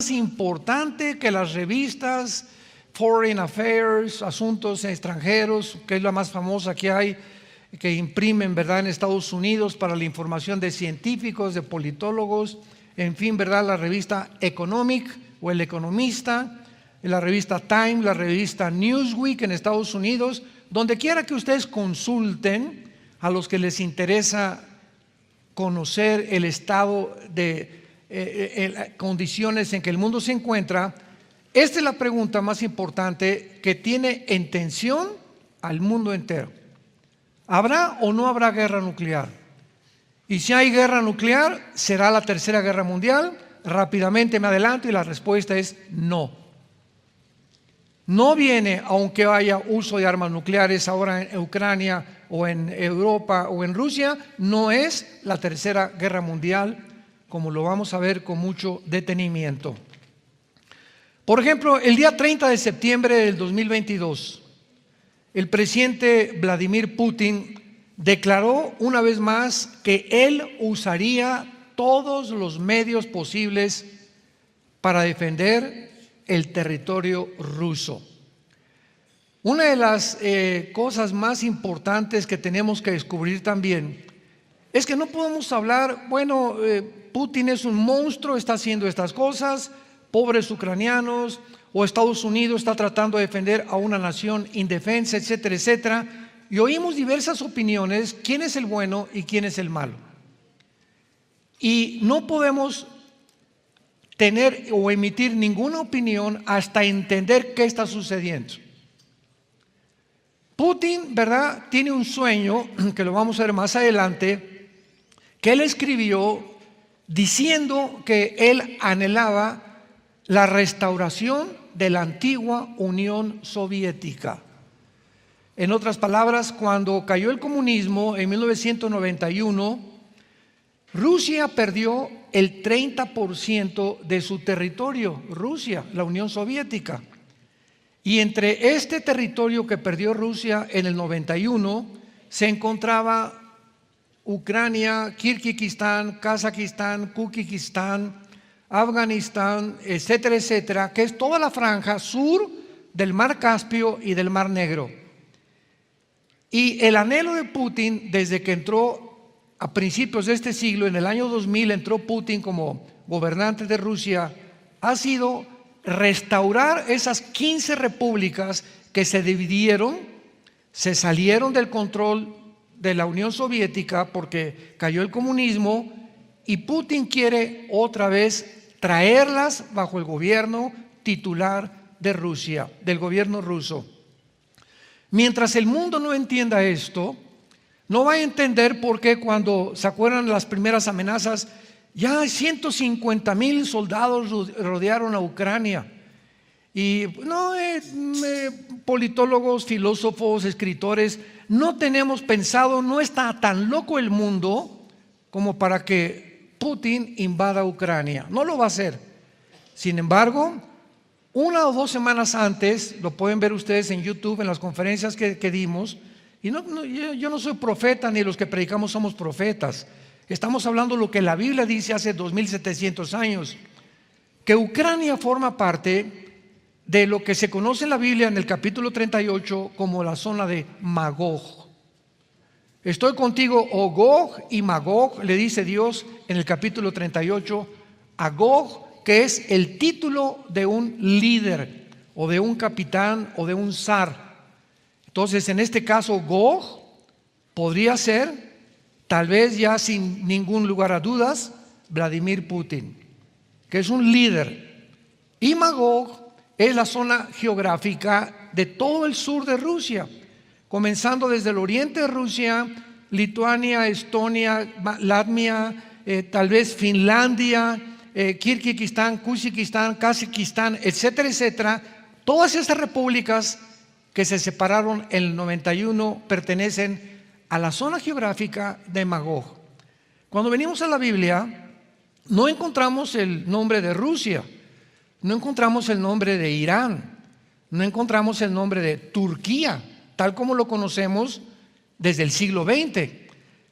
más importante que las revistas Foreign Affairs, Asuntos Extranjeros, que es la más famosa que hay, que imprimen, ¿verdad?, en Estados Unidos para la información de científicos, de politólogos, en fin, ¿verdad?, la revista Economic o El Economista, la revista Time, la revista Newsweek en Estados Unidos, donde quiera que ustedes consulten a los que les interesa conocer el estado de condiciones en que el mundo se encuentra. Esta es la pregunta más importante que tiene en tensión al mundo entero. ¿Habrá o no habrá guerra nuclear? Y si hay guerra nuclear, ¿será la tercera guerra mundial? Rápidamente me adelanto y la respuesta es no. No viene, aunque haya uso de armas nucleares ahora en Ucrania o en Europa o en Rusia, no es la tercera guerra mundial, como lo vamos a ver con mucho detenimiento. Por ejemplo, el día 30 de septiembre del 2022, el presidente Vladimir Putin declaró una vez más que él usaría todos los medios posibles para defender el territorio ruso. Una de las cosas más importantes que tenemos que descubrir también es que no podemos hablar, bueno, Putin es un monstruo, está haciendo estas cosas, pobres ucranianos, o Estados Unidos está tratando de defender a una nación indefensa, etcétera, etcétera. Y oímos diversas opiniones, quién es el bueno y quién es el malo. Y no podemos tener o emitir ninguna opinión hasta entender qué está sucediendo. Putin, ¿verdad?, tiene un sueño, que lo vamos a ver más adelante, que él escribió diciendo que él anhelaba la restauración de la antigua Unión Soviética. En otras palabras, cuando cayó el comunismo en 1991, Rusia perdió el 30% de su territorio, Rusia, la Unión Soviética. Y entre este territorio que perdió Rusia en el 91 se encontraba Ucrania, Kirguistán, Kazajistán, Kuzbekistán, Afganistán, etcétera, etcétera, que es toda la franja sur del Mar Caspio y del Mar Negro. Y el anhelo de Putin, desde que entró a principios de este siglo, en el año 2000 entró Putin como gobernante de Rusia, ha sido restaurar esas 15 repúblicas que se dividieron, se salieron del control de la Unión Soviética porque cayó el comunismo, y Putin quiere otra vez traerlas bajo el gobierno titular de Rusia, del gobierno ruso. Mientras el mundo no entienda esto, no va a entender por qué cuando se acuerdan las primeras amenazas, ya 150,000 soldados rodearon a Ucrania. Y no, politólogos, filósofos, escritores, no tenemos pensado, no está tan loco el mundo como para que Putin invada Ucrania. No lo va a hacer. Sin embargo, 1 o 2 semanas antes, lo pueden ver ustedes en YouTube, en las conferencias que dimos, y yo no soy profeta, ni los que predicamos somos profetas. Estamos hablando de lo que la Biblia dice hace 2700 años, que Ucrania forma parte de lo que se conoce en la Biblia en el capítulo 38 como la zona de Magog. Estoy contigo, oh Gog y Magog, le dice Dios en el capítulo 38 a Gog, que es el título de un líder o de un capitán o de un zar. Entonces, en este caso, Gog podría ser, tal vez ya sin ningún lugar a dudas, Vladimir Putin, que es un líder. Y Magog es la zona geográfica de todo el sur de Rusia, comenzando desde el oriente de Rusia, Lituania, Estonia, Latvia, tal vez Finlandia, Kirguistán, Kuzbekistán, Kazajistán, etcétera, etcétera. Todas esas repúblicas que se separaron en el 91 pertenecen a la zona geográfica de Magog. Cuando venimos a la Biblia, no encontramos el nombre de Rusia, no encontramos el nombre de Irán, no encontramos el nombre de Turquía, tal como lo conocemos desde el siglo XX.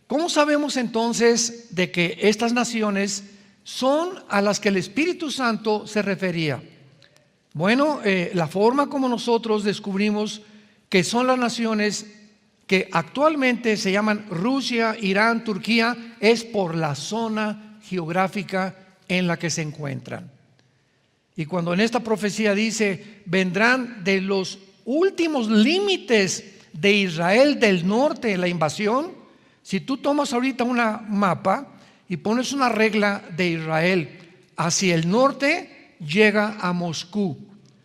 ¿Cómo sabemos entonces de que estas naciones son a las que el Espíritu Santo se refería? Bueno, la forma como nosotros descubrimos que son las naciones que actualmente se llaman Rusia, Irán, Turquía, es por la zona geográfica en la que se encuentran. Y cuando en esta profecía dice, vendrán de los últimos límites de Israel del norte la invasión, si tú tomas ahorita una mapa y pones una regla de Israel hacia el norte, llega a Moscú.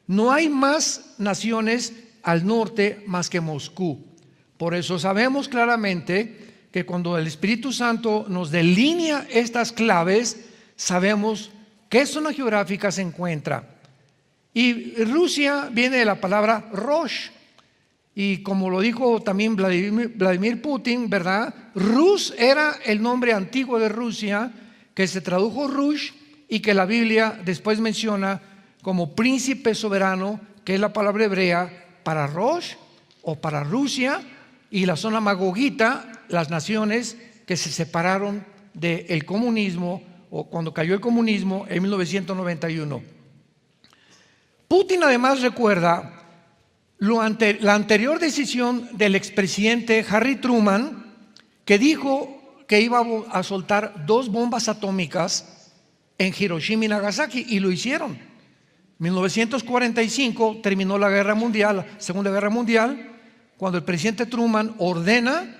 No hay más naciones al norte más que Moscú. Por eso sabemos claramente que cuando el Espíritu Santo nos delinea estas claves, sabemos qué zona geográfica se encuentra. Y Rusia viene de la palabra Rosh. Y como lo dijo también Vladimir Putin, ¿verdad? Rus era el nombre antiguo de Rusia, que se tradujo Rush y que la Biblia después menciona como príncipe soberano, que es la palabra hebrea para Rosh o para Rusia, y la zona magogita, las naciones que se separaron del comunismo o cuando cayó el comunismo en 1991. Putin además recuerda la anterior decisión del expresidente Harry Truman, que dijo que iba a soltar 2 bombas atómicas en Hiroshima y Nagasaki, y lo hicieron. En 1945 terminó la guerra mundial, la Segunda Guerra Mundial, cuando el presidente Truman ordena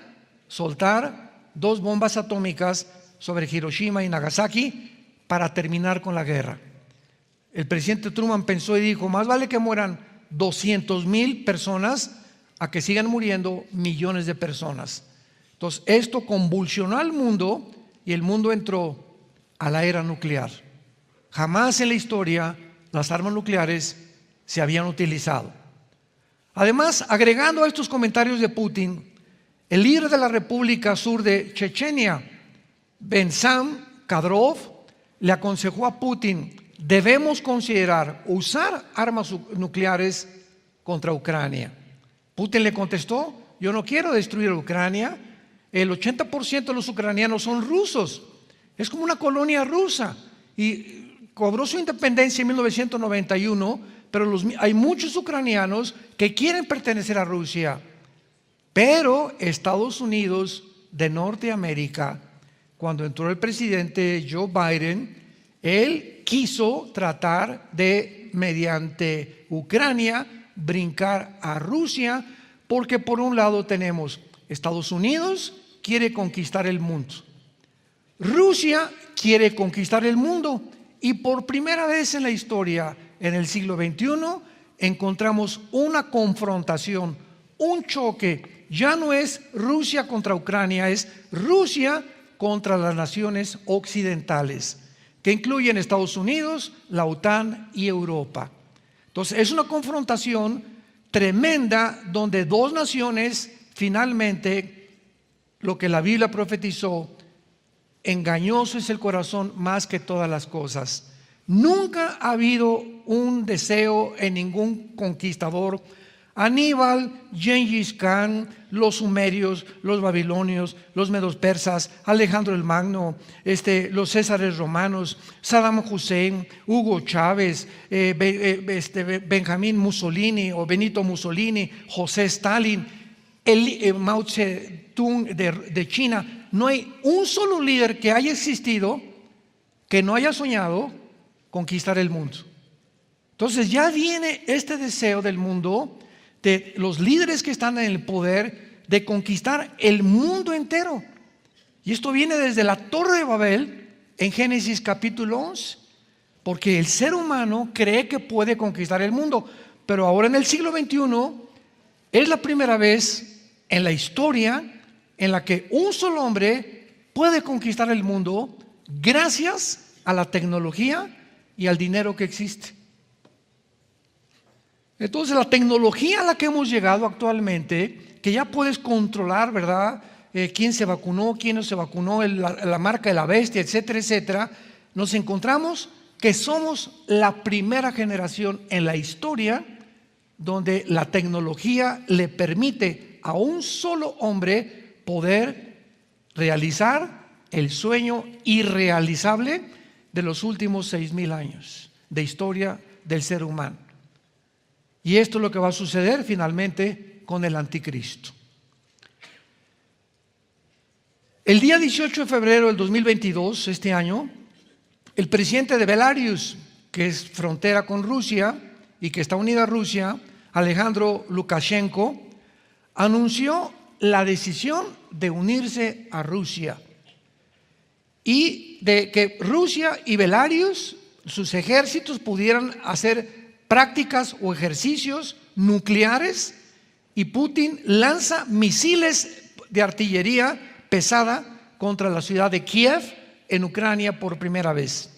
soltar 2 bombas atómicas sobre Hiroshima y Nagasaki para terminar con la guerra. El presidente Truman pensó y dijo, más vale que mueran 200,000 personas a que sigan muriendo millones de personas. Entonces esto convulsionó al mundo y el mundo entró a la era nuclear. Jamás en la historia las armas nucleares se habían utilizado. Además, agregando a estos comentarios de Putin, el líder de la República Sur de Chechenia, Bensam Kadyrov, le aconsejó a Putin, debemos considerar usar armas nucleares contra Ucrania. Putin le contestó, yo no quiero destruir a Ucrania, el 80% de los ucranianos son rusos, es como una colonia rusa, y cobró su independencia en 1991, pero hay muchos ucranianos que quieren pertenecer a Rusia. Pero Estados Unidos de Norteamérica, cuando entró el presidente Joe Biden, él quiso tratar de, mediante Ucrania, brincar a Rusia, porque por un lado tenemos Estados Unidos quiere conquistar el mundo, Rusia quiere conquistar el mundo, y por primera vez en la historia, en el siglo XXI, encontramos una confrontación, un choque. Ya no es Rusia contra Ucrania, es Rusia contra las naciones occidentales, que incluyen Estados Unidos, la OTAN y Europa. Entonces es una confrontación tremenda donde 2 naciones finalmente, lo que la Biblia profetizó, engañoso es el corazón más que todas las cosas. Nunca ha habido un deseo en ningún conquistador. Aníbal, Gengis Khan, los sumerios, los babilonios, los medos persas, Alejandro el Magno, los césares romanos, Saddam Hussein, Hugo Chávez, Benjamín Mussolini o Benito Mussolini, José Stalin, Mao Zedong de China. No hay un solo líder que haya existido que no haya soñado conquistar el mundo. Entonces ya viene este deseo del mundo, de los líderes que están en el poder, de conquistar el mundo entero. Y esto viene desde la Torre de Babel en Génesis capítulo 11, porque el ser humano cree que puede conquistar el mundo, pero ahora en el siglo XXI es la primera vez en la historia en la que un solo hombre puede conquistar el mundo gracias a la tecnología y al dinero que existe. Entonces la tecnología a la que hemos llegado actualmente, que ya puedes controlar, ¿verdad? Quién se vacunó, quién no se vacunó, la marca de la bestia, etcétera, etcétera. Nos encontramos que somos la primera generación en la historia donde la tecnología le permite a un solo hombre poder realizar el sueño irrealizable de los últimos 6,000 años de historia del ser humano. Y esto es lo que va a suceder finalmente con el anticristo. El día 18 de febrero del 2022, este año, el presidente de Belarus, que es frontera con Rusia y que está unida a Rusia, Alejandro Lukashenko, anunció la decisión de unirse a Rusia y de que Rusia y Belarus, sus ejércitos, pudieran hacer prácticas o ejercicios nucleares, y Putin lanza misiles de artillería pesada contra la ciudad de Kiev en Ucrania por primera vez.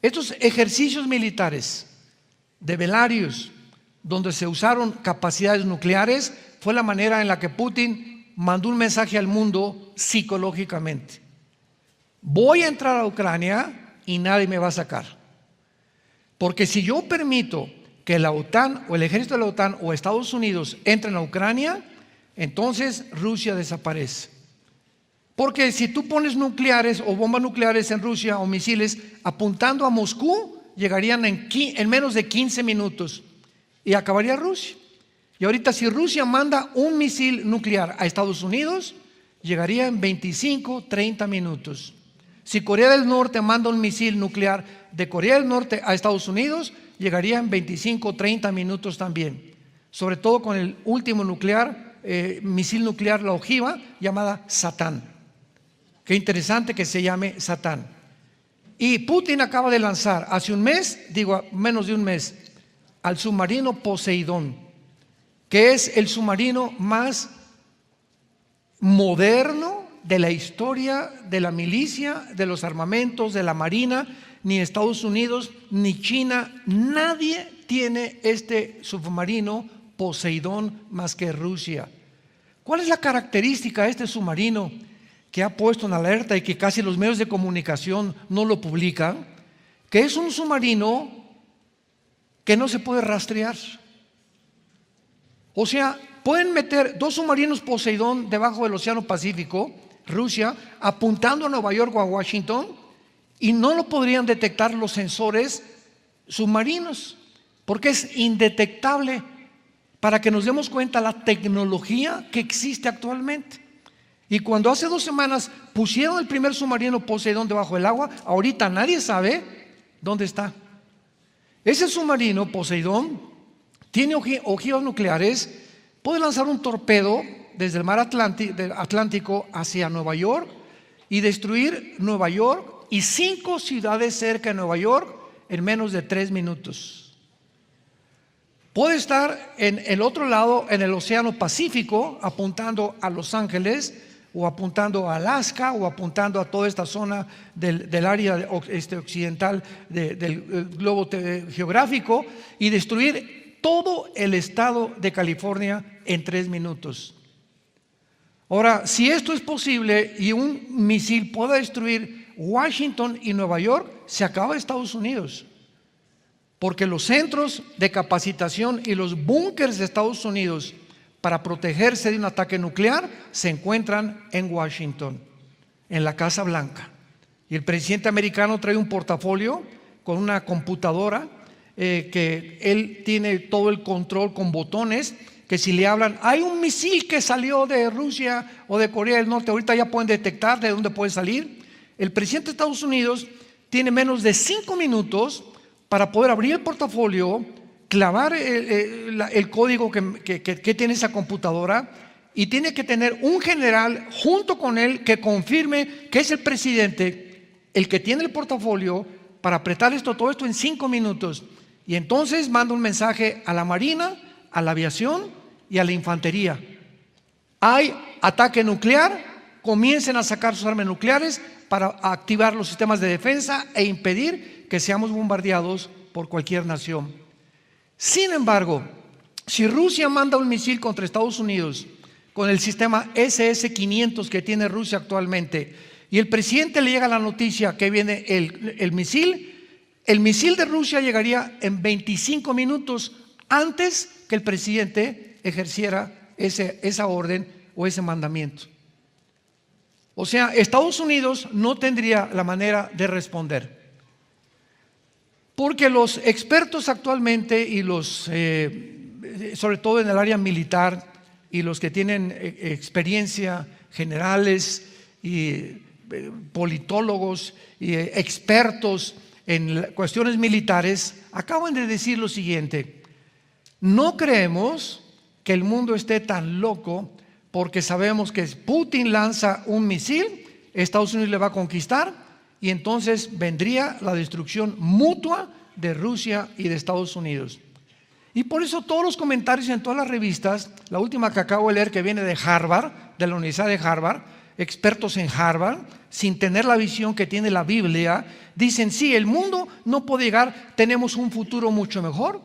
Estos ejercicios militares de Belarus, donde se usaron capacidades nucleares, fue la manera en la que Putin mandó un mensaje al mundo psicológicamente: voy a entrar a Ucrania y nadie me va a sacar, porque si yo permito que la OTAN o el ejército de la OTAN o Estados Unidos entren a Ucrania, entonces Rusia desaparece. Porque si tú pones nucleares o bombas nucleares en Rusia o misiles apuntando a Moscú, llegarían en menos de 15 minutos y acabaría Rusia. Y ahorita, si Rusia manda un misil nuclear a Estados Unidos, llegaría en 25, 30 minutos. Si Corea del Norte manda un misil nuclear de Corea del Norte a Estados Unidos, llegaría en 25, 30 minutos también. Sobre todo con el último misil nuclear, la ojiva, llamada Satán. Qué interesante que se llame Satán. Y Putin acaba de lanzar hace un mes, menos de un mes, al submarino Poseidón, que es el submarino más moderno de la historia de la milicia, de los armamentos, de la marina. Ni Estados Unidos ni China, nadie tiene este submarino Poseidón más que Rusia. ¿Cuál es la característica de este submarino que ha puesto en alerta y que casi los medios de comunicación no lo publican? Que es un submarino que no se puede rastrear. O sea, pueden meter 2 submarinos Poseidón debajo del Océano Pacífico, Rusia, apuntando a Nueva York o a Washington, y no lo podrían detectar los sensores submarinos, porque es indetectable, para que nos demos cuenta la tecnología que existe actualmente. Y cuando hace 2 semanas pusieron el primer submarino Poseidón debajo del agua, ahorita nadie sabe dónde está. Ese submarino Poseidón tiene ojivas nucleares, puede lanzar un torpedo desde el mar Atlántico hacia Nueva York y destruir Nueva York y 5 ciudades cerca de Nueva York en menos de 3 minutos. Puede estar en el otro lado, en el Océano Pacífico, apuntando a Los Ángeles, o apuntando a Alaska, o apuntando a toda esta zona del área occidental del globo geográfico, y destruir todo el estado de California en 3 minutos. Ahora, si esto es posible y un misil pueda destruir Washington y Nueva York, se acaba Estados Unidos, porque los centros de capacitación y los búnkers de Estados Unidos para protegerse de un ataque nuclear se encuentran en Washington, en la Casa Blanca. Y el presidente americano trae un portafolio con una computadora que él tiene todo el control con botones, que si le hablan, hay un misil que salió de Rusia o de Corea del Norte, ahorita ya pueden detectar de dónde puede salir. El presidente de Estados Unidos tiene menos de 5 minutos para poder abrir el portafolio, clavar el código que tiene esa computadora, y tiene que tener un general junto con él que confirme que es el presidente el que tiene el portafolio para apretar todo esto en 5 minutos. Y entonces manda un mensaje a la Marina, a la aviación y a la infantería: hay ataque nuclear, comiencen a sacar sus armas nucleares para activar los sistemas de defensa e impedir que seamos bombardeados por cualquier nación. Sin embargo, si Rusia manda un misil contra Estados Unidos con el sistema SS-500 que tiene Rusia actualmente, y el presidente le llega la noticia que viene el misil de Rusia llegaría en 25 minutos antes que el presidente ejerciera esa orden o ese mandamiento. O sea, Estados Unidos no tendría la manera de responder. Porque los expertos actualmente y sobre todo en el área militar, y los que tienen experiencia, generales y politólogos y expertos en cuestiones militares, acaban de decir lo siguiente: no creemos que el mundo esté tan loco, porque sabemos que Putin lanza un misil, Estados Unidos le va a conquistar, y entonces vendría la destrucción mutua de Rusia y de Estados Unidos. Y por eso todos los comentarios en todas las revistas, la última que acabo de leer, que viene de Harvard, de la Universidad de Harvard, expertos en Harvard, sin tener la visión que tiene la Biblia, dicen: sí, el mundo no puede llegar, tenemos un futuro mucho mejor,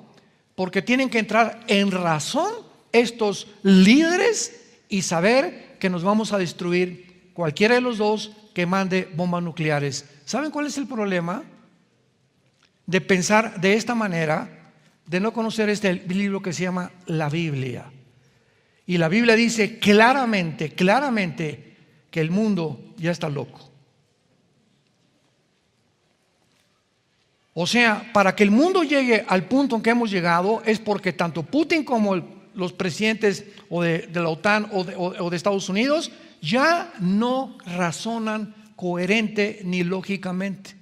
porque tienen que entrar en razón estos líderes y saber que nos vamos a destruir cualquiera de los dos que mande bombas nucleares. ¿Saben cuál es el problema de pensar de esta manera? De no conocer este libro que se llama la Biblia. Y la Biblia dice claramente que el mundo ya está loco. O sea, para que el mundo llegue al punto en que hemos llegado, es porque tanto Putin como los presidentes o de la OTAN o de Estados Unidos ya no razonan coherente ni lógicamente.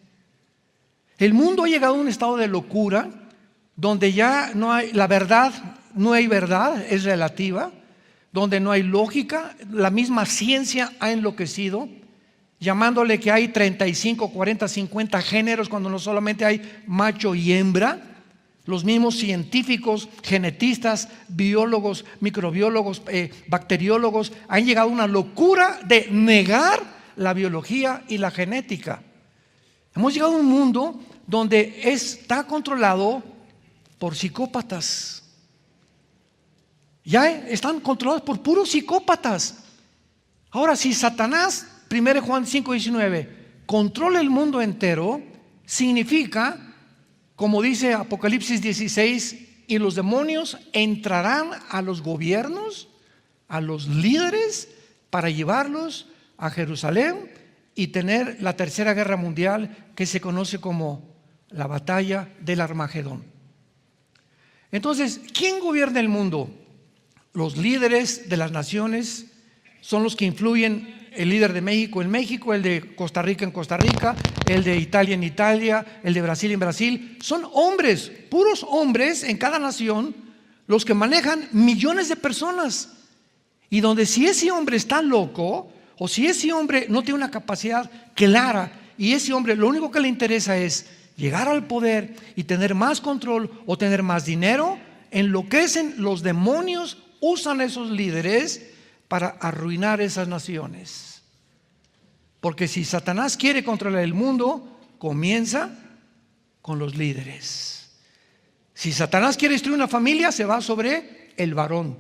El mundo ha llegado a un estado de locura donde ya no hay la verdad, no hay verdad, es relativa, donde no hay lógica. La misma ciencia ha enloquecido, llamándole que hay 35, 40, 50 géneros cuando no solamente hay macho y hembra. Los mismos científicos, genetistas, biólogos, microbiólogos, bacteriólogos han llegado a una locura de negar la biología y la genética. Hemos llegado a un mundo donde está controlado por psicópatas. Ya están controlados por puros psicópatas. Ahora, si Satanás, 1 Juan 5:19, controla el mundo entero, significa, como dice Apocalipsis 16, y los demonios entrarán a los gobiernos, a los líderes, para llevarlos a Jerusalén y tener la tercera guerra mundial, que se conoce como la batalla del Armagedón. Entonces, ¿quién gobierna el mundo? Los líderes de las naciones son los que influyen. El líder de México en México, el de Costa Rica en Costa Rica, el de Italia en Italia, el de Brasil en Brasil. Son hombres, puros hombres en cada nación, los que manejan millones de personas. Y donde si ese hombre está loco, o si ese hombre no tiene una capacidad clara, y ese hombre lo único que le interesa es llegar al poder y tener más control o tener más dinero, enloquecen. Los demonios usan a esos líderes para arruinar esas naciones. Porque si Satanás quiere controlar el mundo, comienza con los líderes. Si Satanás quiere destruir una familia, se va sobre el varón,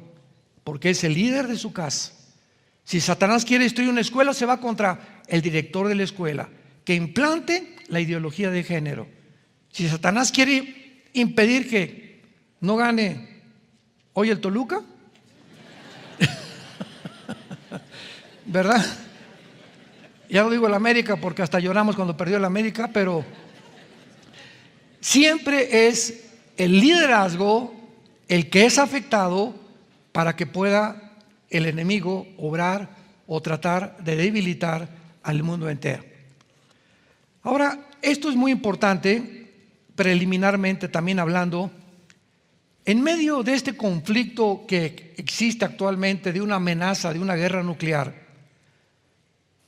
porque es el líder de su casa. Si Satanás quiere destruir una escuela, se va contra el director de la escuela, que implante la ideología de género. Si Satanás quiere impedir que no gane hoy el Toluca, ¿verdad? Ya no digo el América porque hasta lloramos cuando perdió el América, pero siempre es el liderazgo el que es afectado para que pueda el enemigo obrar o tratar de debilitar al mundo entero. Ahora, esto es muy importante, preliminarmente también hablando, en medio de este conflicto que existe actualmente, de una amenaza, de una guerra nuclear.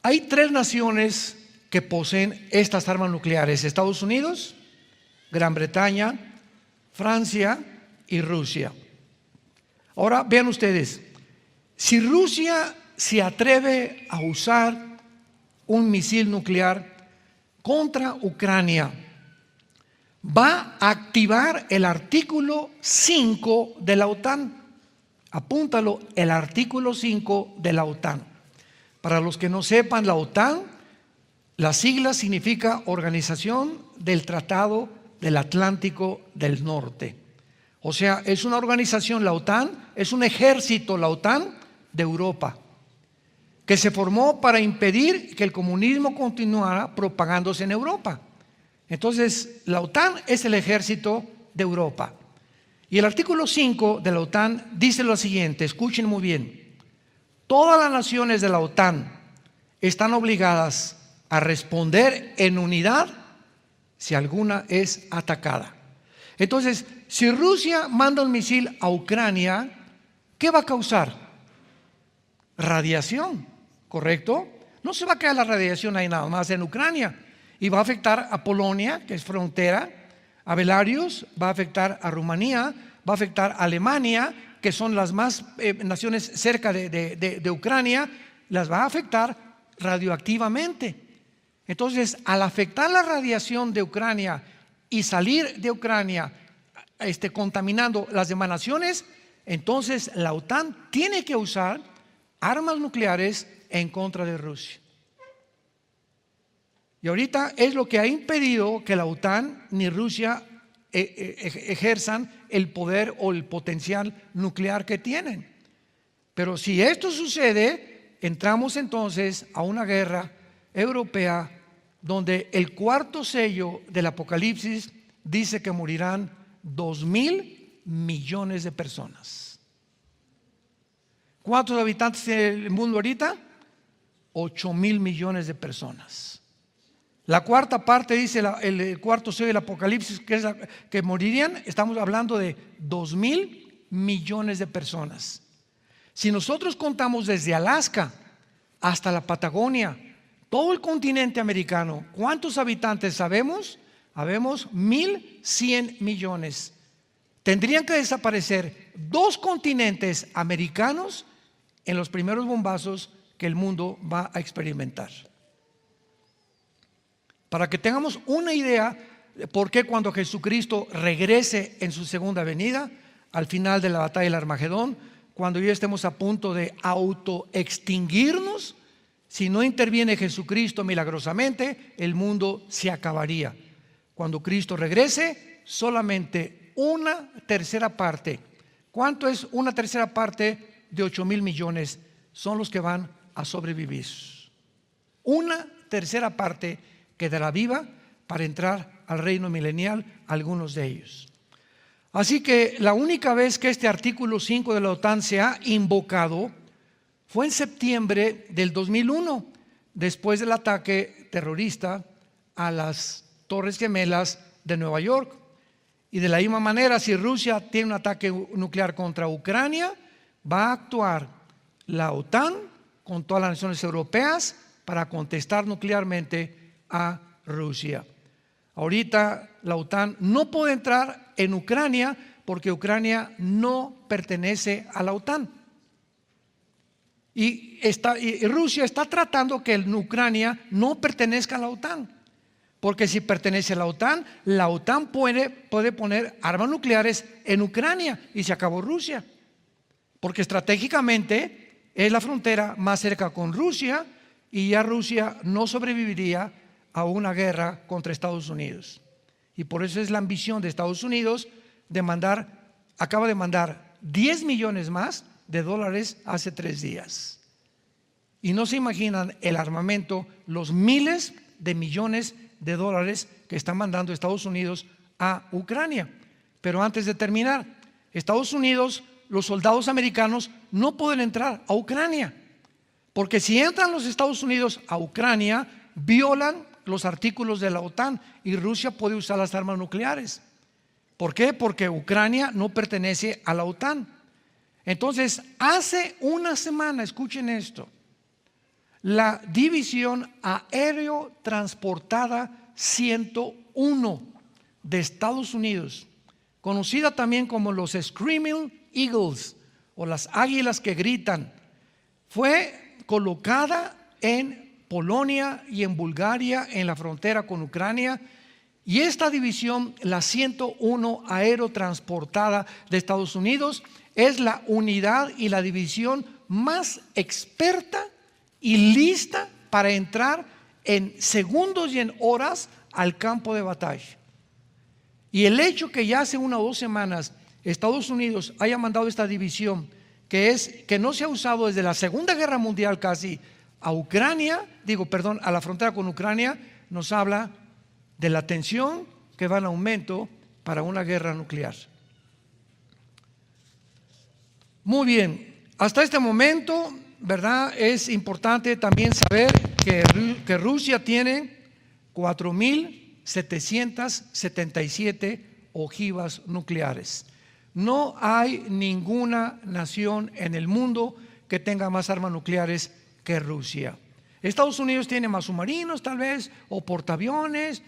Hay tres naciones que poseen estas armas nucleares: Estados Unidos, Gran Bretaña, Francia y Rusia. Ahora vean ustedes, si Rusia se atreve a usar un misil nuclear contra Ucrania, va a activar el artículo 5 de la OTAN. Apúntalo, el artículo 5 de la OTAN. Para los que no sepan, la OTAN, la sigla significa Organización del Tratado del Atlántico del Norte. O sea, es una organización, la OTAN, es un ejército, la OTAN, de Europa, que se formó para impedir que el comunismo continuara propagándose en Europa. Entonces, la OTAN es el ejército de Europa. Y el artículo 5 de la OTAN dice lo siguiente, escuchen muy bien. Todas las naciones de la OTAN están obligadas a responder en unidad si alguna es atacada. Entonces, si Rusia manda un misil a Ucrania, ¿qué va a causar? Radiación, ¿correcto? No se va a quedar la radiación ahí nada más en Ucrania, y va a afectar a Polonia, que es frontera, a Belarus, va a afectar a Rumanía, va a afectar a Alemania, que son las más naciones cerca de Ucrania, las va a afectar radioactivamente. Entonces, al afectar la radiación de Ucrania y salir de Ucrania contaminando las demás naciones, entonces la OTAN tiene que usar armas nucleares en contra de Rusia. Y ahorita es lo que ha impedido que la OTAN ni Rusia ejerzan el poder o el potencial nuclear que tienen. Pero si esto sucede, entramos entonces a una guerra europea donde el cuarto sello del Apocalipsis dice que morirán 2.000 millones de personas. ¿Cuántos habitantes tiene el mundo ahorita? 8.000 millones de personas. La cuarta parte dice el cuarto sello del Apocalipsis que morirían, estamos hablando de 2.000 millones de personas. Si nosotros contamos desde Alaska hasta la Patagonia, todo el continente americano, ¿cuántos habitantes sabemos? Sabemos 1.100 millones. Tendrían que desaparecer 2 continentes americanos en los primeros bombazos que el mundo va a experimentar. Para que tengamos una idea de por qué cuando Jesucristo regrese en su segunda venida, al final de la batalla del Armagedón, cuando ya estemos a punto de autoextinguirnos, si no interviene Jesucristo milagrosamente, el mundo se acabaría. Cuando Cristo regrese, solamente 1/3 parte. ¿Cuánto es 1/3 parte de 8.000 millones? Son los que van a sobrevivir. 1/3 parte quedará viva para entrar al reino milenial, algunos de ellos. Así que la única vez que este artículo 5 de la OTAN se ha invocado fue en septiembre del 2001, después del ataque terrorista a las Torres Gemelas de Nueva York. Y de la misma manera, si Rusia tiene un ataque nuclear contra Ucrania, va a actuar la OTAN con todas las naciones europeas para contestar nuclearmente a Rusia. Ahorita la OTAN no puede entrar en Ucrania porque Ucrania no pertenece a la OTAN. Y Rusia está tratando que Ucrania no pertenezca a la OTAN. Porque si pertenece a la OTAN puede poner armas nucleares en Ucrania y se acabó Rusia. Porque estratégicamente es la frontera más cerca con Rusia y ya Rusia no sobreviviría a una guerra contra Estados Unidos. Y por eso es la ambición de Estados Unidos acaba de mandar 10 millones más de dólares hace 3 días. Y no se imaginan el armamento, los miles de millones de dólares que está mandando Estados Unidos a Ucrania. Pero antes de terminar, Estados Unidos, los soldados americanos no pueden entrar a Ucrania, porque si entran los Estados Unidos a Ucrania, violan los artículos de la OTAN y Rusia puede usar las armas nucleares. ¿Por qué? Porque Ucrania no pertenece a la OTAN. Entonces, hace una semana, escuchen esto, la División Aéreo Transportada 101 de Estados Unidos, conocida también como los Screaming Eagles o las águilas que gritan, fue colocada en Polonia y en Bulgaria, en la frontera con Ucrania. Y esta división, la 101 Aerotransportada de Estados Unidos, es la unidad y la división más experta y lista para entrar en segundos y en horas al campo de batalla. Y el hecho que ya hace 1 o 2 semanas Estados Unidos haya mandado esta división, que no se ha usado desde la Segunda Guerra Mundial casi, a la frontera con Ucrania, nos habla de la tensión que va en aumento para una guerra nuclear. Muy bien, hasta este momento, ¿verdad? Es importante también saber que Rusia tiene 4.777 ojivas nucleares. No hay ninguna nación en el mundo que tenga más armas nucleares que Rusia. Estados Unidos tiene más submarinos tal vez, o portaaviones,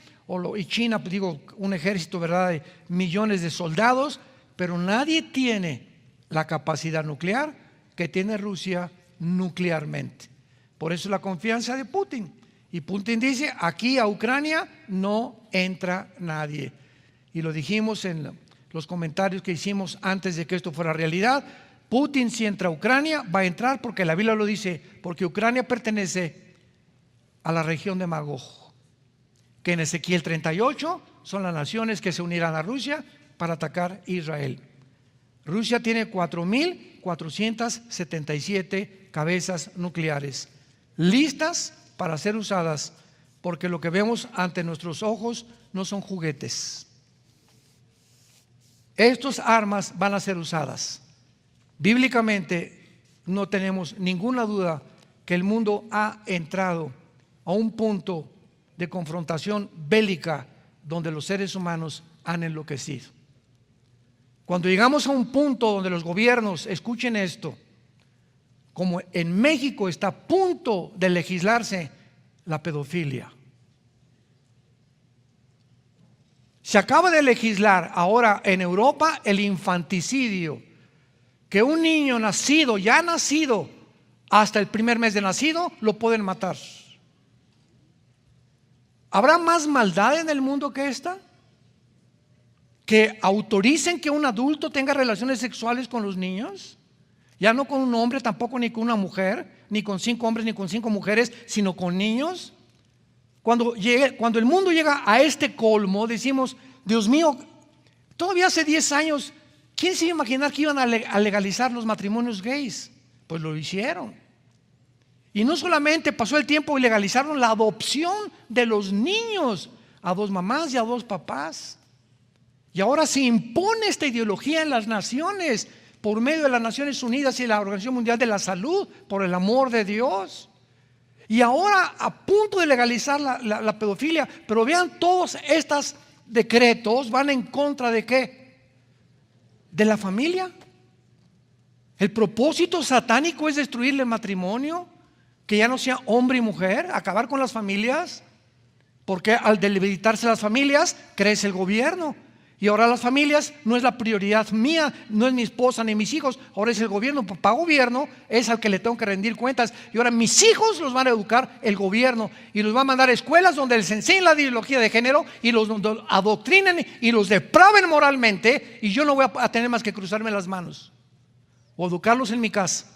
y China, digo, un ejército, ¿verdad?, de millones de soldados, pero nadie tiene la capacidad nuclear que tiene Rusia nuclearmente. Por eso la confianza de Putin. Y Putin dice, aquí a Ucrania no entra nadie. Y lo dijimos en los comentarios que hicimos antes de que esto fuera realidad. Putin, si entra a Ucrania, va a entrar porque la Biblia lo dice, porque Ucrania pertenece a la región de Magog, que en Ezequiel 38 son las naciones que se unirán a Rusia para atacar Israel. Rusia tiene 4.477 cabezas nucleares listas para ser usadas, porque lo que vemos ante nuestros ojos no son juguetes. Estas armas van a ser usadas. Bíblicamente no tenemos ninguna duda que el mundo ha entrado a un punto de confrontación bélica donde los seres humanos han enloquecido. Cuando llegamos a un punto donde los gobiernos, escuchen esto, como en México está a punto de legislarse la pedofilia. Se acaba de legislar ahora en Europa el infanticidio, que un niño nacido, ya nacido, hasta el primer mes de nacido, lo pueden matar. ¿Habrá más maldad en el mundo que esta? ¿Que autoricen que un adulto tenga relaciones sexuales con los niños? Ya no con un hombre, tampoco ni con una mujer, ni con 5 hombres, ni con 5 mujeres, sino con niños. Cuando el mundo llega a este colmo, decimos, Dios mío, todavía hace 10 años, ¿quién se iba a imaginar que iban a legalizar los matrimonios gays? Pues lo hicieron. Y no solamente pasó el tiempo y legalizaron la adopción de los niños a 2 mamás y a 2 papás. Y ahora se impone esta ideología en las naciones por medio de las Naciones Unidas y la Organización Mundial de la Salud, por el amor de Dios. Y ahora a punto de legalizar la pedofilia, pero vean, todos estos decretos van en contra de ¿qué? De la familia. El propósito satánico es destruir el matrimonio, que ya no sea hombre y mujer, acabar con las familias, porque al debilitarse las familias crece el gobierno. Y ahora las familias no es la prioridad mía, no es mi esposa ni mis hijos, ahora es el gobierno. Papá gobierno es al que le tengo que rendir cuentas. Y ahora mis hijos los van a educar el gobierno y los va a mandar a escuelas donde les enseñen la ideología de género y los adoctrinen y los depraven moralmente. Y yo no voy a tener más que cruzarme las manos o educarlos en mi casa,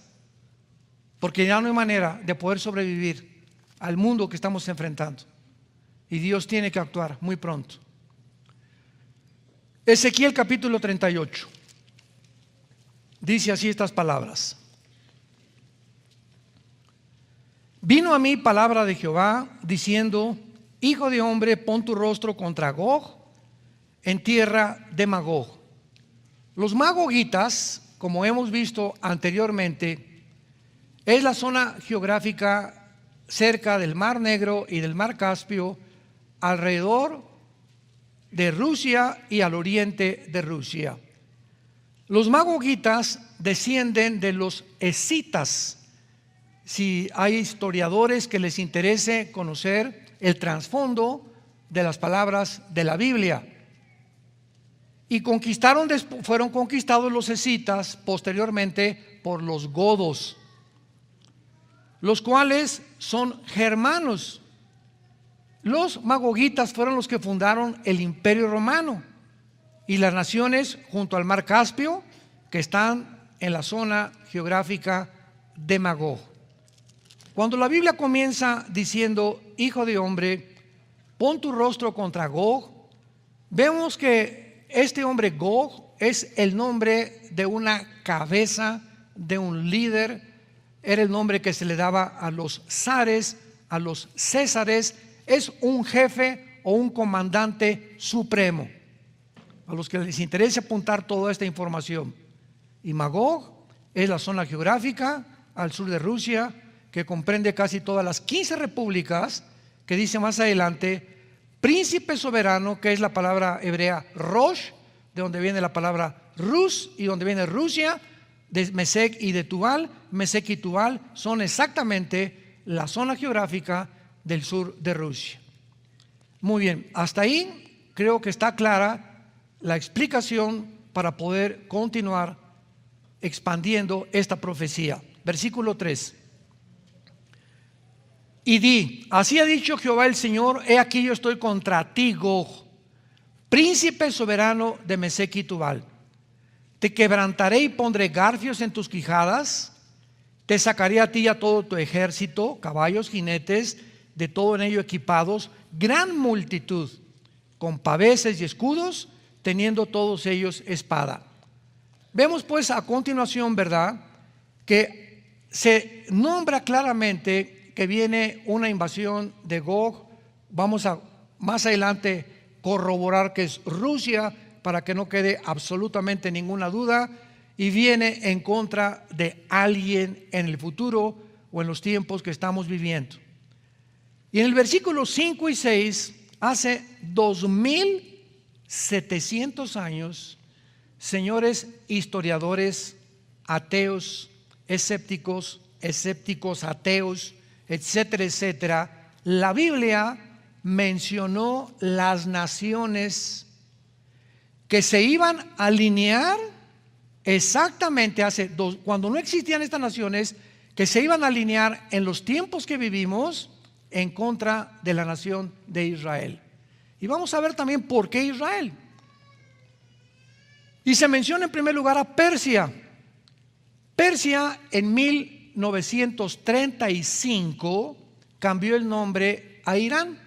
porque ya no hay manera de poder sobrevivir al mundo que estamos enfrentando. Y Dios tiene que actuar muy pronto. Ezequiel capítulo 38 dice así estas palabras: vino a mí palabra de Jehová diciendo, hijo de hombre, pon tu rostro contra Gog en tierra de Magog. Los magogitas, como hemos visto anteriormente, es la zona geográfica cerca del Mar Negro y del Mar Caspio, alrededor de Rusia y al oriente de Rusia. Los magogitas descienden de los escitas. Si hay historiadores que les interese conocer el trasfondo de las palabras de la Biblia. Y fueron conquistados los escitas posteriormente por los godos, los cuales son germanos. Los magogitas fueron los que fundaron el Imperio Romano y las naciones junto al Mar Caspio, que están en la zona geográfica de Magog. Cuando la Biblia comienza diciendo, hijo de hombre, pon tu rostro contra Gog, vemos que este hombre Gog es el nombre de una cabeza, de un líder. Era el nombre que se le daba a los zares, a los césares. Es un jefe o un comandante supremo. A los que les interese apuntar toda esta información. Y Magog es la zona geográfica al sur de Rusia, que comprende casi todas las 15 repúblicas, que dice más adelante, príncipe soberano, que es la palabra hebrea Rosh, de donde viene la palabra Rus y donde viene Rusia, de Mesec y de Tubal. Mesec y Tubal son exactamente la zona geográfica del sur de Rusia. Muy bien, hasta ahí creo que está clara la explicación para poder continuar expandiendo esta profecía. Versículo 3. Y di, así ha dicho Jehová el Señor, he aquí yo estoy contra ti, Gog, príncipe soberano de Mesec y Tubal. Te quebrantaré y pondré garfios en tus quijadas, te sacaré a ti y a todo tu ejército, caballos, jinetes, de todo en ello equipados, gran multitud, con paveses y escudos, teniendo todos ellos espada. Vemos pues a continuación, ¿verdad?, que se nombra claramente que viene una invasión de Gog. Vamos a más adelante corroborar que es Rusia para que no quede absolutamente ninguna duda, y viene en contra de alguien en el futuro o en los tiempos que estamos viviendo. Y en el versículo 5 y 6, hace 2700 años, señores historiadores, ateos, escépticos, ateos, etcétera, etcétera, la Biblia mencionó las naciones que se iban a alinear exactamente cuando no existían estas naciones, que se iban a alinear en los tiempos que vivimos en contra de la nación de Israel. Y vamos a ver también por qué Israel. Y se menciona en primer lugar a Persia. Persia en 1935 cambió el nombre a Irán.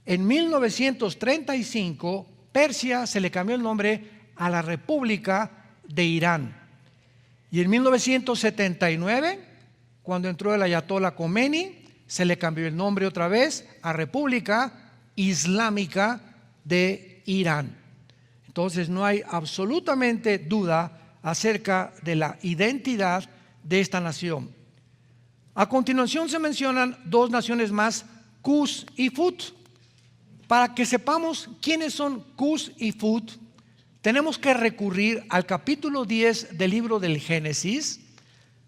En 1935 Persia se le cambió el nombre a la República de Irán. Y en 1979, cuando entró el Ayatollah Khomeini, se le cambió el nombre otra vez a República Islámica de Irán. Entonces no hay absolutamente duda acerca de la identidad de esta nación. A continuación se mencionan dos naciones más, Cus y Fut. Para que sepamos quiénes son Cus y Fut, tenemos que recurrir al capítulo 10 del libro del Génesis,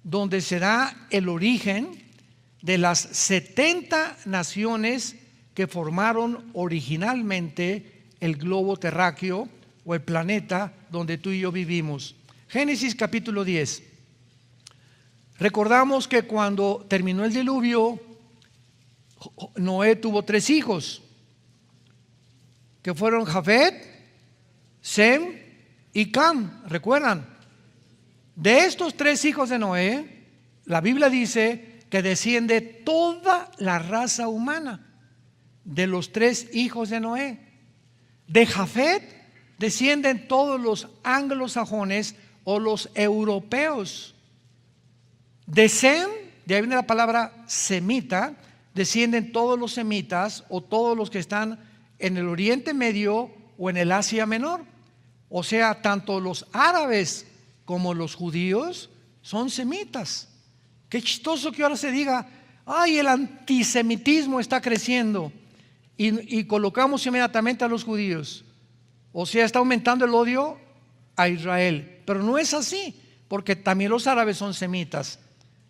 donde se da el origen de las 70 naciones que formaron originalmente el globo terráqueo o el planeta donde tú y yo vivimos. Génesis capítulo 10. Recordamos que cuando terminó el diluvio, Noé tuvo 3 hijos, que fueron Jafet, Sem y Cam. ¿Recuerdan? De estos 3 hijos de Noé, la Biblia dice que desciende toda la raza humana de los 3 hijos de Noé. De Jafet descienden todos los anglosajones o los europeos. De Sem, de ahí viene la palabra semita, descienden todos los semitas o todos los que están en el Oriente Medio o en el Asia Menor. O sea, tanto los árabes como los judíos son semitas. Qué chistoso que ahora se diga, ay, el antisemitismo está creciendo, y colocamos inmediatamente a los judíos. O sea, está aumentando el odio a Israel. Pero no es así, porque también los árabes son semitas.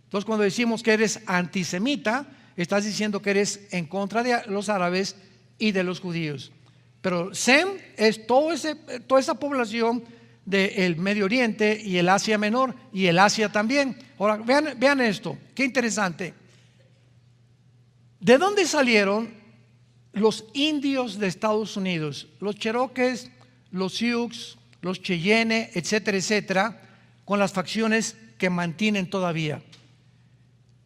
Entonces, cuando decimos que eres antisemita, estás diciendo que eres en contra de los árabes y de los judíos. Pero Sem es toda esa población del Medio Oriente y el Asia Menor y el Asia también. Ahora, vean esto, qué interesante. ¿De dónde salieron los indios de Estados Unidos? Los Cherokees, los Sioux, los Cheyenne, etcétera, etcétera, con las facciones que mantienen todavía.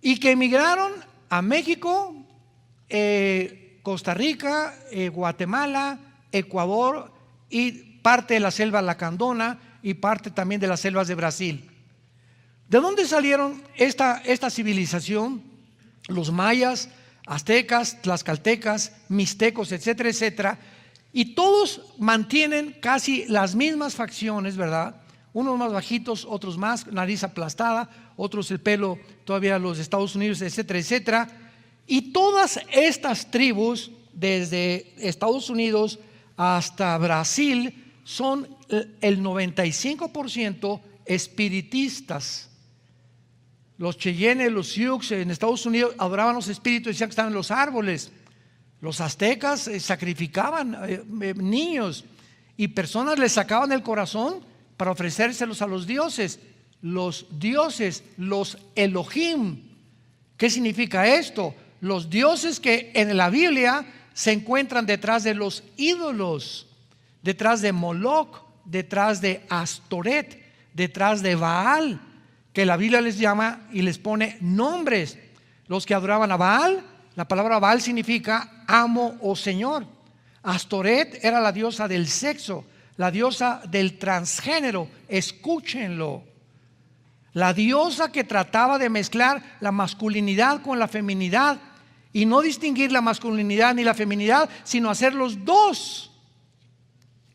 Y que emigraron a México, Costa Rica, Guatemala, Ecuador y parte de la selva lacandona y parte también de las selvas de Brasil. ¿De dónde salieron esta civilización? Los mayas aztecas, tlaxcaltecas, mixtecos, etcétera, etcétera. Y todos mantienen casi las mismas facciones, ¿verdad? Unos más bajitos, otros más, nariz aplastada, otros el pelo todavía los Estados Unidos, etcétera, etcétera. Y todas estas tribus, desde Estados Unidos hasta Brasil, son el 95% espiritistas. Los Cheyenne, los Sioux en Estados Unidos adoraban los espíritus y decían que estaban en los árboles. Los aztecas sacrificaban niños y personas les sacaban el corazón para ofrecérselos a los dioses. Los dioses, los Elohim. ¿Qué significa esto? Los dioses que en la Biblia se encuentran detrás de los ídolos, detrás de Moloch, detrás de Astoret, detrás de Baal, que la Biblia les llama y les pone nombres. Los que adoraban a Baal, la palabra Baal significa amo o señor. Astoret era la diosa del sexo, la diosa del transgénero. Escúchenlo. La diosa que trataba de mezclar la masculinidad con la feminidad y no distinguir la masculinidad ni la feminidad, sino hacer los dos.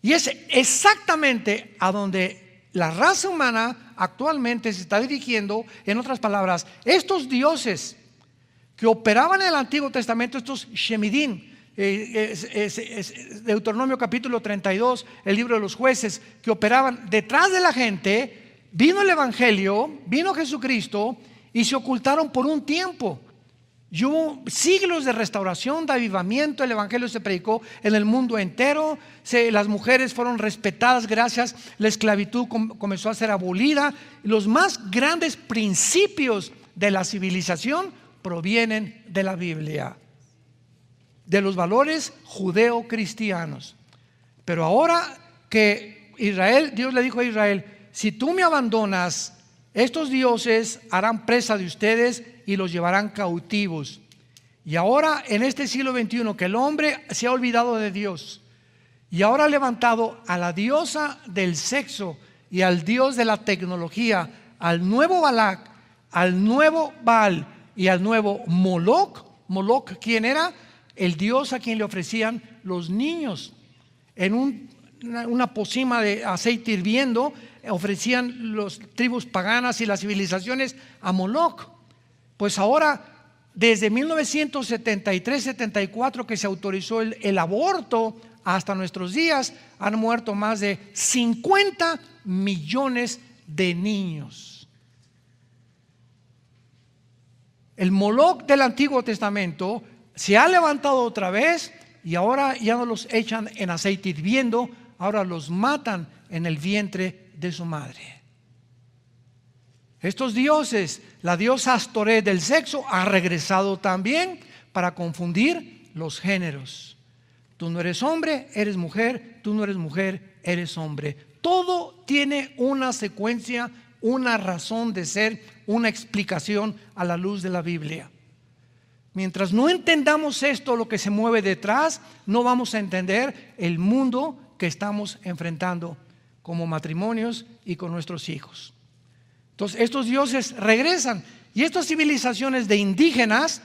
Y es exactamente a donde la raza humana actualmente se está dirigiendo. En otras palabras, estos dioses que operaban en el Antiguo Testamento, estos Shemidim, Deuteronomio capítulo 32, el libro de los jueces, que operaban detrás de la gente, vino el Evangelio, vino Jesucristo y se ocultaron por un tiempo. Y hubo siglos de restauración, de avivamiento. El Evangelio se predicó en el mundo entero. Las mujeres fueron respetadas gracias. La esclavitud comenzó a ser abolida. Los más grandes principios de la civilización provienen de la Biblia, de los valores judeo-cristianos. Pero ahora que Israel, Dios le dijo a Israel: si tú me abandonas, estos dioses harán presa de ustedes y los llevarán cautivos. Y ahora en este siglo XXI que el hombre se ha olvidado de Dios y ahora ha levantado a la diosa del sexo y al dios de la tecnología, al nuevo Balac, al nuevo Baal y al nuevo Moloch. Moloch, ¿quién era? El dios a quien le ofrecían los niños. En una pocima de aceite hirviendo ofrecían las tribus paganas y las civilizaciones a Moloch. Pues ahora, desde 1973-74 que se autorizó el aborto hasta nuestros días, han muerto más de 50 millones de niños. El Moloch del Antiguo Testamento se ha levantado otra vez y ahora ya no los echan en aceite hirviendo, ahora los matan en el vientre de su madre. Estos dioses, la diosa Astoret del sexo ha regresado también para confundir los géneros. Tú no eres hombre, eres mujer. Tú no eres mujer, eres hombre. Todo tiene una secuencia, una razón de ser, una explicación a la luz de la Biblia. Mientras no entendamos esto, lo que se mueve detrás, no vamos a entender el mundo que estamos enfrentando como matrimonios y con nuestros hijos. Entonces estos dioses regresan y estas civilizaciones de indígenas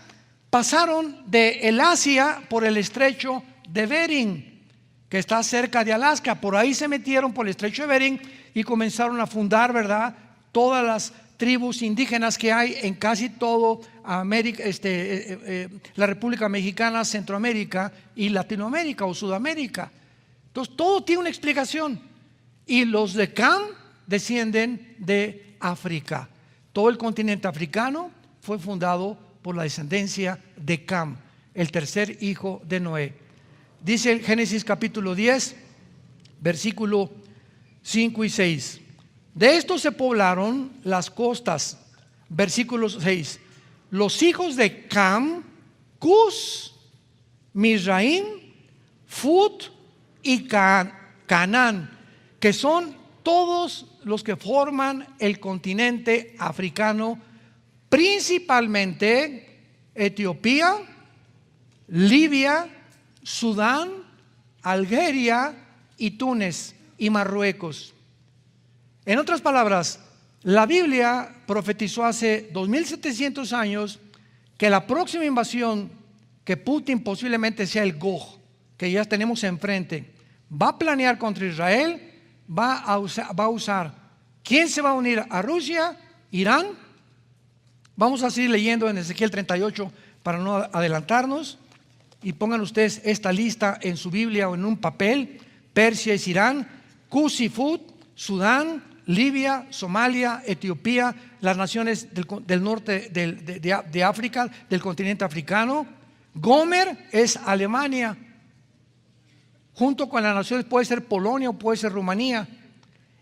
pasaron de el Asia por el estrecho de Bering, que está cerca de Alaska. Por ahí se metieron por el estrecho de Bering y comenzaron a fundar, ¿verdad?, todas las tribus indígenas que hay en casi todo América, la República Mexicana, Centroamérica y Latinoamérica o Sudamérica. Entonces todo tiene una explicación. Y los de Cam descienden de África. Todo el continente africano fue fundado por la descendencia de Cam, el tercer hijo de Noé. Dice el Génesis capítulo 10, versículo 5 y 6. De esto se poblaron las costas. Versículo 6. Los hijos de Cam, Cus, Mizraim, Fut y Canaán, que son todos los que forman el continente africano, principalmente Etiopía, Libia, Sudán, Algeria y Túnez y Marruecos. En otras palabras, la Biblia profetizó hace 2700 años que la próxima invasión que Putin posiblemente sea el Gog que ya tenemos enfrente, va a planear contra Israel, va a usar, ¿quién se va a unir a Rusia? Irán. Vamos a seguir leyendo en Ezequiel 38 para no adelantarnos, y pongan ustedes esta lista en su Biblia o en un papel. Persia es Irán, Cus y Fut, Sudán, Libia, Somalia, Etiopía, las naciones del norte de África, del continente africano. Gomer es Alemania, junto con las naciones, puede ser Polonia o puede ser Rumanía,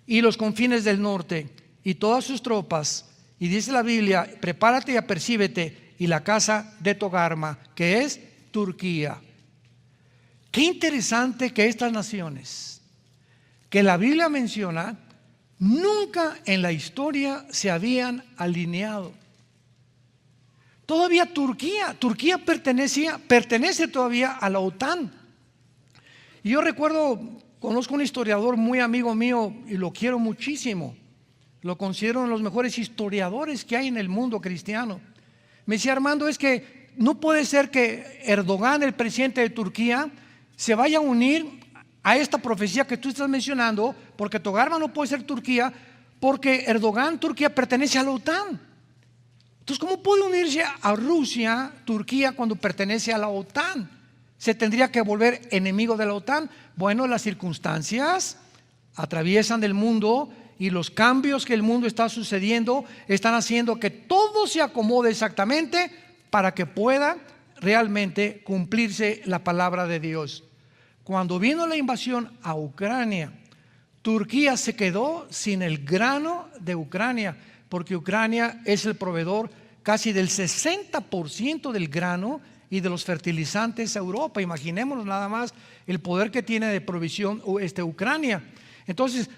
y los confines del norte y todas sus tropas. Y dice la Biblia, prepárate y apercíbete, y la casa de Togarma, que es Turquía. Qué interesante que estas naciones que la Biblia menciona nunca en la historia se habían alineado. Todavía Turquía pertenece todavía a la OTAN. Y yo recuerdo, conozco un historiador muy amigo mío y lo quiero muchísimo. Lo considero uno de los mejores historiadores que hay en el mundo cristiano. Me decía: Armando, es que no puede ser que Erdogan, el presidente de Turquía, se vaya a unir a esta profecía que tú estás mencionando, porque Togarma no puede ser Turquía, porque Erdogan, Turquía, pertenece a la OTAN. Entonces, ¿cómo puede unirse a Rusia, Turquía, cuando pertenece a la OTAN? ¿Se tendría que volver enemigo de la OTAN? Bueno, las circunstancias atraviesan el mundo, y los cambios que el mundo está sucediendo están haciendo que todo se acomode exactamente para que pueda realmente cumplirse la palabra de Dios. Cuando vino la invasión a Ucrania, Turquía se quedó sin el grano de Ucrania, porque Ucrania es el proveedor casi del 60% del grano y de los fertilizantes a Europa. Imaginémonos nada más el poder que tiene de provisión Ucrania. Entonces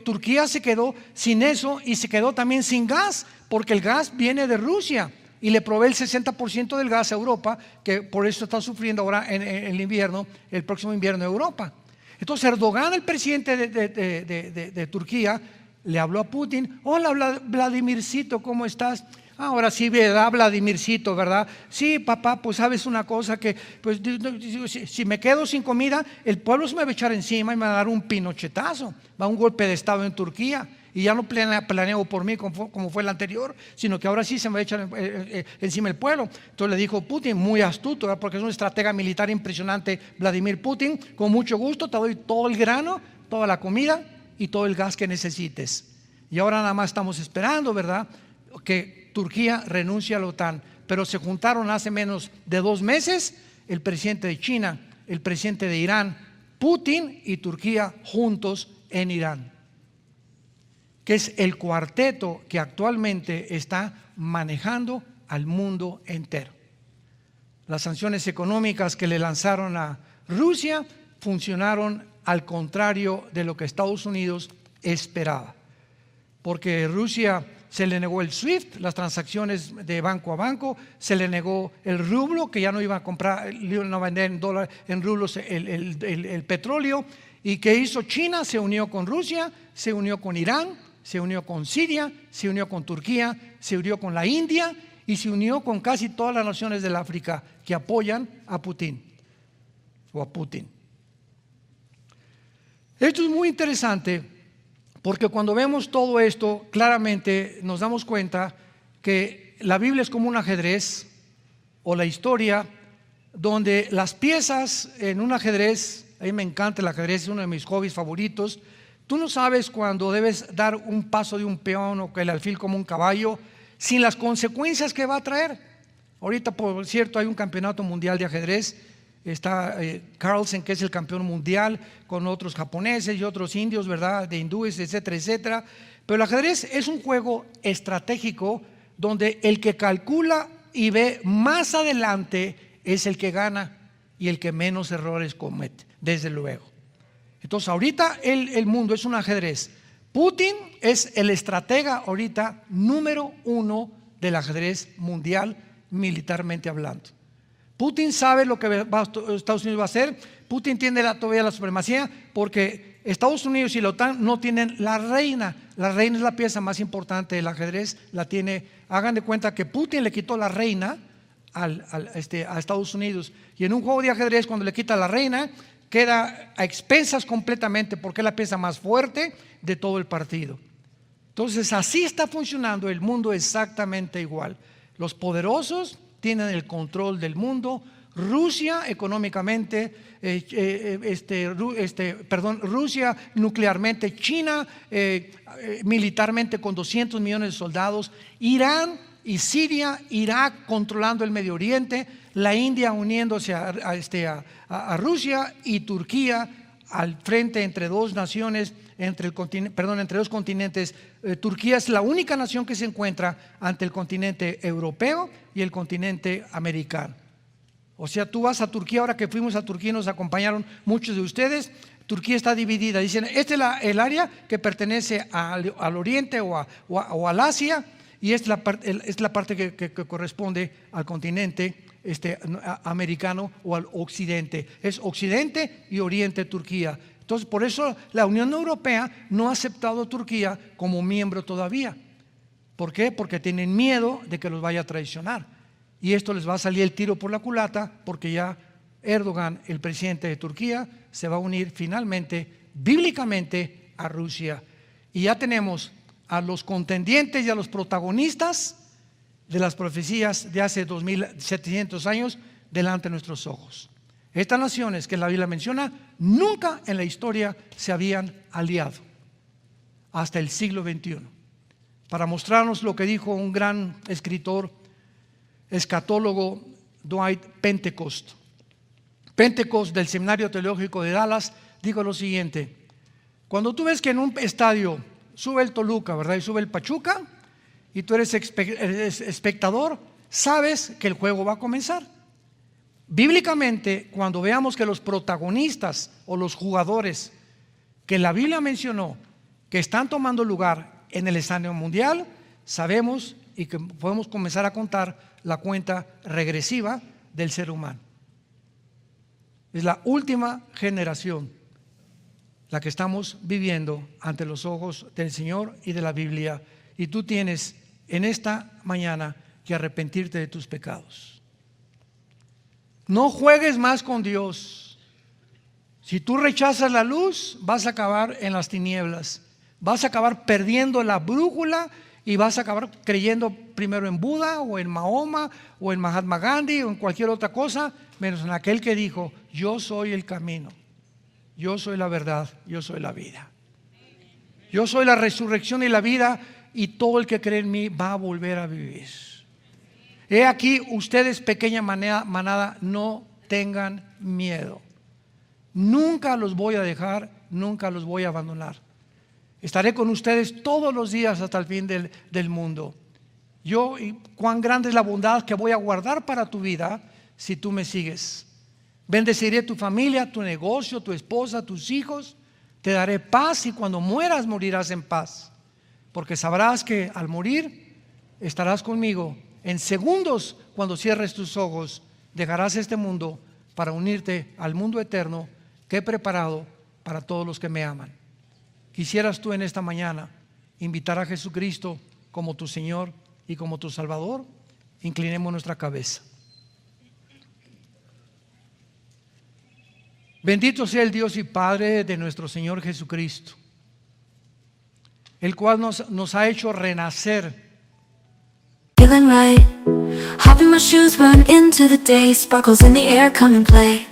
Turquía se quedó sin eso, y se quedó también sin gas, porque el gas viene de Rusia y le provee el 60% del gas a Europa, que por eso está sufriendo ahora en el invierno, el próximo invierno en Europa. Entonces Erdogan, el presidente de Turquía, le habló a Putin: hola Vladimircito, ¿cómo estás? Ahora sí, ¿verdad, Vladimircito, verdad? Sí, papá, pues sabes una cosa, que pues si me quedo sin comida, el pueblo se me va a echar encima y me va a dar un pinochetazo, va a un golpe de estado en Turquía, y ya no planeo por mí como fue el anterior, sino que ahora sí se me va a echar encima el pueblo. Entonces le dijo Putin, muy astuto, ¿verdad? Porque es un estratega militar impresionante, Vladimir Putin: con mucho gusto te doy todo el grano, toda la comida y todo el gas que necesites. Y ahora nada más estamos esperando, ¿verdad?, que Turquía renuncia a la OTAN. Pero se juntaron hace menos de 2 meses el presidente de China, el presidente de Irán, Putin y Turquía juntos en Irán, que es el cuarteto que actualmente está manejando al mundo entero. Las sanciones económicas que le lanzaron a Rusia funcionaron al contrario de lo que Estados Unidos esperaba, porque Rusia se le negó el SWIFT, las transacciones de banco a banco, se le negó el rublo, que ya no iba a comprar, no a vender en rublos el petróleo. ¿Y qué hizo China? Se unió con Rusia, se unió con Irán, se unió con Siria, se unió con Turquía, se unió con la India y se unió con casi todas las naciones del África que apoyan a Putin o a Putin. Esto es muy interesante, porque cuando vemos todo esto, claramente nos damos cuenta que la Biblia es como un ajedrez, o la historia, donde las piezas en un ajedrez, a mí me encanta el ajedrez, es uno de mis hobbies favoritos. Tú no sabes cuándo debes dar un paso de un peón o que el alfil como un caballo, sin las consecuencias que va a traer. Ahorita, por cierto, hay un campeonato mundial de ajedrez. Está Carlsen, que es el campeón mundial, con otros japoneses y otros indios, ¿verdad?, de hindúes, etcétera, etcétera. Pero el ajedrez es un juego estratégico donde el que calcula y ve más adelante es el que gana y el que menos errores comete, desde luego. Entonces ahorita el mundo es un ajedrez. Putin es el estratega ahorita número 1 del ajedrez mundial, militarmente hablando. Putin sabe lo que Estados Unidos va a hacer. Putin tiene todavía la supremacía, porque Estados Unidos y la OTAN no tienen la reina. La reina es la pieza más importante del ajedrez. La tiene. Hagan de cuenta que Putin le quitó la reina a Estados Unidos. Y en un juego de ajedrez, cuando le quita a la reina, queda a expensas completamente porque es la pieza más fuerte de todo el partido. Entonces así está funcionando el mundo exactamente igual. Los poderosos tienen el control del mundo. Rusia económicamente, Rusia nuclearmente, China militarmente con 200 millones de soldados, Irán y Siria, Irak controlando el Medio Oriente, la India uniéndose a Rusia y Turquía al frente entre dos naciones, entre dos continentes. Turquía es la única nación que se encuentra ante el continente europeo y el continente americano. O sea, tú vas a Turquía, ahora que fuimos a Turquía nos acompañaron muchos de ustedes. Turquía está dividida, dicen, este es el área que pertenece al oriente o al Asia, y es la parte que corresponde al continente americano o al occidente. Es occidente y oriente Turquía. Entonces, por eso la Unión Europea no ha aceptado a Turquía como miembro todavía. ¿Por qué? Porque tienen miedo de que los vaya a traicionar. Y esto les va a salir el tiro por la culata, porque ya Erdogan, el presidente de Turquía, se va a unir finalmente, bíblicamente, a Rusia. Y ya tenemos a los contendientes y a los protagonistas de las profecías de hace 2700 años delante de nuestros ojos. Estas naciones que la Biblia menciona nunca en la historia se habían aliado hasta el siglo XXI, para mostrarnos lo que dijo un gran escritor escatólogo, Dwight Pentecost. Pentecost, del Seminario Teológico de Dallas, dijo lo siguiente: cuando tú ves que en un estadio sube el Toluca, ¿verdad?, y sube el Pachuca, y tú eres espectador, sabes que el juego va a comenzar. Bíblicamente, cuando veamos que los protagonistas o los jugadores que la Biblia mencionó que están tomando lugar en el escenario mundial, sabemos y que podemos comenzar a contar la cuenta regresiva del ser humano. Es la última generación la que estamos viviendo ante los ojos del Señor y de la Biblia, y tú tienes en esta mañana que arrepentirte de tus pecados. No juegues más con Dios. Si tú rechazas la luz, vas a acabar en las tinieblas, vas a acabar perdiendo la brújula y vas a acabar creyendo primero en Buda o en Mahoma o en Mahatma Gandhi o en cualquier otra cosa, menos en aquel que dijo: yo soy el camino, yo soy la verdad, yo soy la vida, yo soy la resurrección y la vida, y todo el que cree en mí va a volver a vivir. He aquí, ustedes, pequeña manada, no tengan miedo. Nunca los voy a dejar, nunca los voy a abandonar. Estaré con ustedes todos los días hasta el fin del mundo. Y cuán grande es la bondad que voy a guardar para tu vida si tú me sigues. Bendeciré tu familia, tu negocio, tu esposa, tus hijos. Te daré paz, y cuando mueras morirás en paz, porque sabrás que al morir estarás conmigo. En segundos, cuando cierres tus ojos, dejarás este mundo para unirte al mundo eterno que he preparado para todos los que me aman. ¿Quisieras tú en esta mañana invitar a Jesucristo como tu Señor y como tu Salvador? Inclinemos nuestra cabeza. Bendito sea el Dios y Padre de nuestro Señor Jesucristo, el cual nos ha hecho renacer. Feeling right, hop in my shoes, run into the day, sparkles in the air, come and play.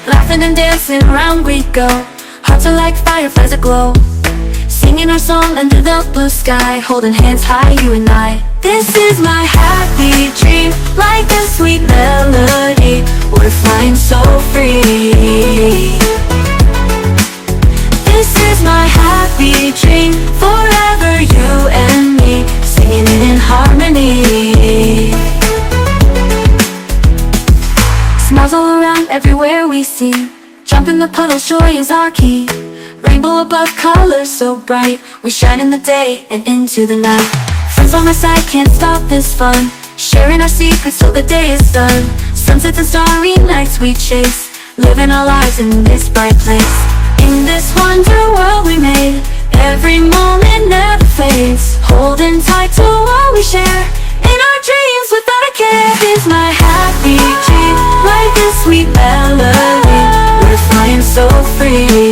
Laughing and dancing, around we go, hearts are like fireflies aglow, singing our song under the blue sky, holding hands high, you and I. This is my happy dream, like a sweet melody, we're flying so free. This is my happy dream, forever you and me, singing it in harmony. Smiles all around, everywhere we see, jump in the puddles, joy is our key. Rainbow above, colors so bright, we shine in the day and into the night. Friends by my side, can't stop this fun, sharing our secrets till the day is done. Sunsets and starry nights we chase, living our lives in this bright place. In this wonder world we made, every moment never fades, holding tight to what we share, in our dreams without a care. Is my free.